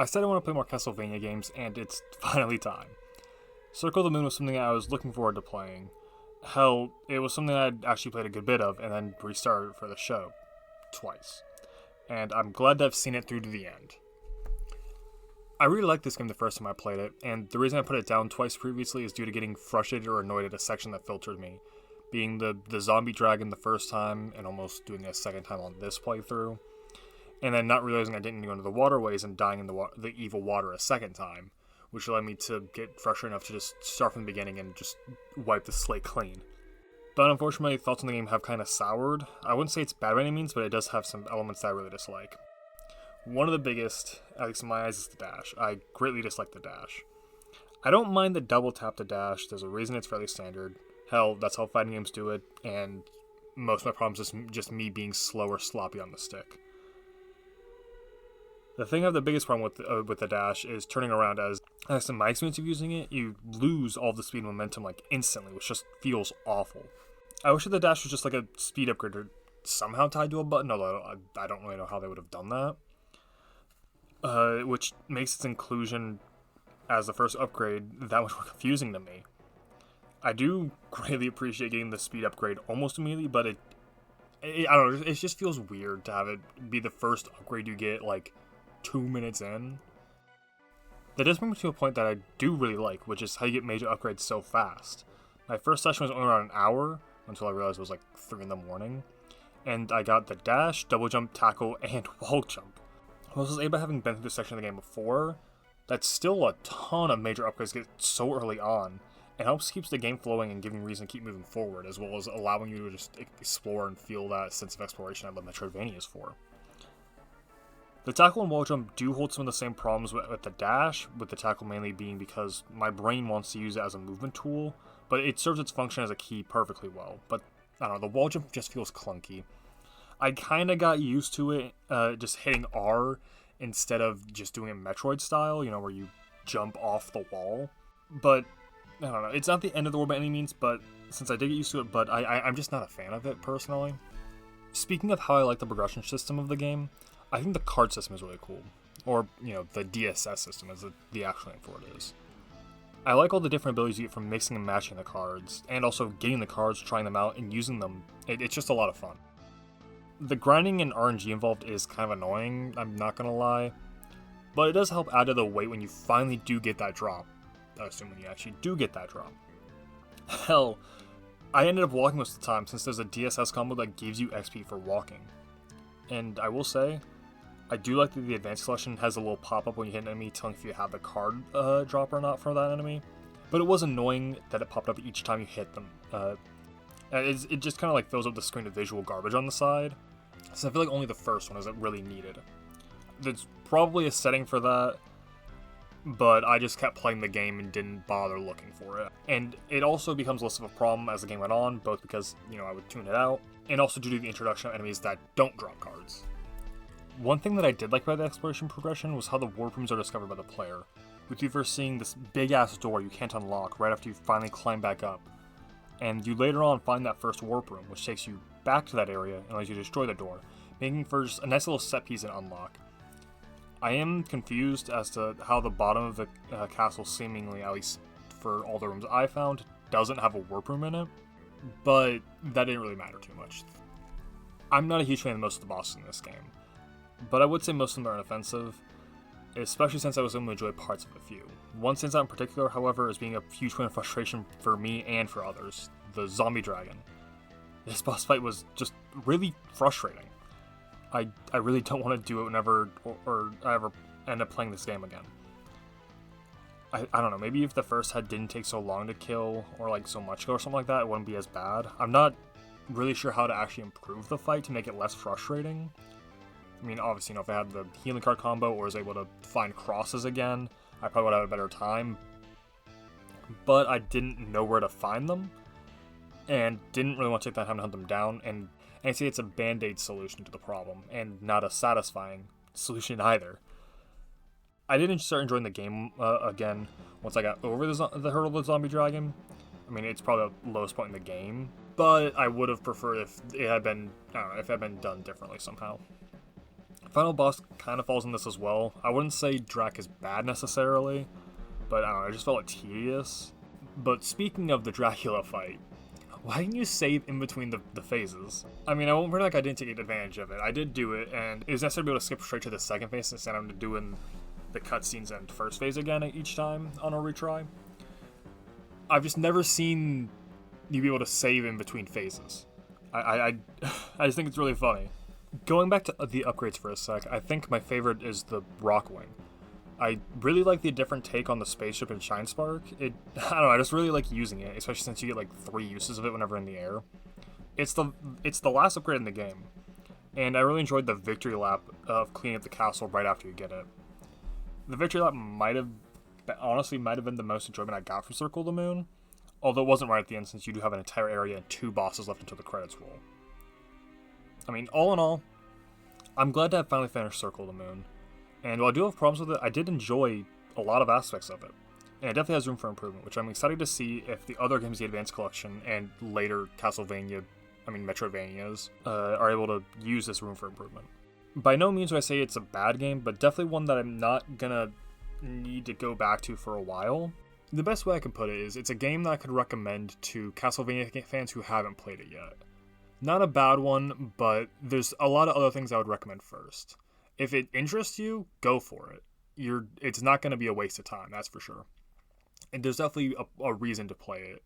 I said I want to play more Castlevania games, and it's finally time. Circle of the Moon was something I was looking forward to playing. Hell, it was something I'd actually played a good bit of, and then restarted for the show. Twice. And I'm glad to have seen it through to the end. I really liked this game the first time I played it, and the reason I put it down twice previously is due to getting frustrated or annoyed at a section that filtered me. Being the zombie dragon the first time, and almost doing it a second time on this playthrough. And then not realizing I didn't go into the waterways and dying in the evil water a second time, which led me to get frustrated enough to just start from the beginning and just wipe the slate clean. But unfortunately, thoughts on the game have kind of soured. I wouldn't say it's bad by any means, but it does have some elements that I really dislike. One of the biggest, at least in my eyes, is the dash. I greatly dislike the dash. I don't mind the double tap to dash. There's a reason it's fairly standard. Hell, that's how fighting games do it, and most of my problems is just me being slow or sloppy on the stick. The thing I have the biggest problem with the dash is turning around, as in my experience of using it, you lose all the speed and momentum like instantly, which just feels awful. I wish that the dash was just like a speed upgrade or somehow tied to a button, although I don't really know how they would have done that. Which makes its inclusion as the first upgrade that much more confusing to me. I do greatly appreciate getting the speed upgrade almost immediately, but I don't know, it just feels weird to have it be the first upgrade you get like 2 minutes in. That does bring me to a point that I do really like, which is how you get major upgrades so fast. My first session was only around an hour, until I realized it was like 3 in the morning, and I got the dash, double jump, tackle, and wall jump. I was able, having been through this section of the game before, that's still a ton of major upgrades get so early on, and helps keeps the game flowing and giving reason to keep moving forward, as well as allowing you to just explore and feel that sense of exploration I love Metroidvania is for. The tackle and wall jump do hold some of the same problems with the dash, with the tackle mainly being because my brain wants to use it as a movement tool, but it serves its function as a key perfectly well. But, I don't know, the wall jump just feels clunky. I kind of got used to it, just hitting R instead of just doing it Metroid style, where you jump off the wall. But, I don't know, it's not the end of the world by any means, but since I did get used to it, but I'm just not a fan of it, personally. Speaking of how I like the progression system of the game, I think the card system is really cool. Or, the DSS system, as the actual name for it is. I like all the different abilities you get from mixing and matching the cards, and also getting the cards, trying them out, and using them. It's just a lot of fun. The grinding and RNG involved is kind of annoying, I'm not gonna lie. But it does help add to the weight when you finally do get that drop. Assuming you actually do get that drop. Hell, I ended up walking most of the time, since there's a DSS combo that gives you XP for walking. And I will say, I do like that the advanced selection has a little pop-up when you hit an enemy telling if you have the card drop or not for that enemy. But it was annoying that it popped up each time you hit them. It just kind of like fills up the screen of visual garbage on the side. So I feel like only the first one is really needed. There's probably a setting for that, but I just kept playing the game and didn't bother looking for it. And it also becomes less of a problem as the game went on, both because, I would tune it out, and also due to the introduction of enemies that don't drop cards. One thing that I did like about the exploration progression was how the warp rooms are discovered by the player, with you first seeing this big-ass door you can't unlock right after you finally climb back up. And you later on find that first warp room, which takes you back to that area and allows you to destroy the door, making for just a nice little set piece and unlock. I am confused as to how the bottom of the castle, seemingly, at least for all the rooms I found, doesn't have a warp room in it, but that didn't really matter too much. I'm not a huge fan of most of the bosses in this game, but I would say most of them are inoffensive, especially since I was able to enjoy parts of a few. One stands out in particular, however, as being a huge point of frustration for me and for others, the zombie dragon. This boss fight was just really frustrating. I really don't want to do it whenever or I ever end up playing this game again. I don't know, maybe if the first head didn't take so long to kill, or like so much ago or something like that, it wouldn't be as bad. I'm not really sure how to actually improve the fight to make it less frustrating. I mean, obviously, if I had the healing card combo or was able to find crosses again, I probably would have had a better time. But I didn't know where to find them, and didn't really want to take that time to hunt them down, and I'd say it's a band-aid solution to the problem, and not a satisfying solution either. I didn't start enjoying the game again once I got over the hurdle of the zombie dragon. I mean, it's probably the lowest point in the game, but I would have preferred if it had been, done differently somehow. Final boss kind of falls in this as well. I wouldn't say Drac is bad necessarily, but I don't know, I just felt it tedious. But speaking of the Dracula fight, why didn't you save in between the phases? I mean, I won't pretend like I didn't take advantage of it. I did do it, and it was necessary to be able to skip straight to the second phase instead of doing the cutscenes and first phase again each time on a retry. I've just never seen you be able to save in between phases. I just think it's really funny. Going back to the upgrades for a sec, I think my favorite is the Rockwing. I really like the different take on the spaceship and Shine Spark. I don't know, I just really like using it, especially since you get like 3 uses of it whenever in the air. It's the last upgrade in the game, and I really enjoyed the victory lap of cleaning up the castle right after you get it. The victory lap might have been the most enjoyment I got from Circle of the Moon, although it wasn't right at the end since you do have an entire area and 2 bosses left until the credits roll. I mean, all in all, I'm glad to have finally finished Circle of the Moon, and while I do have problems with it, I did enjoy a lot of aspects of it, and it definitely has room for improvement, which I'm excited to see if the other games, the Advanced Collection, and later Metroidvanias, are able to use this room for improvement. By no means would I say it's a bad game, but definitely one that I'm not gonna need to go back to for a while. The best way I can put it is it's a game that I could recommend to Castlevania fans who haven't played it yet. Not a bad one, but there's a lot of other things I would recommend first. If it interests you, go for it. It's not going to be a waste of time, that's for sure. And there's definitely a reason to play it.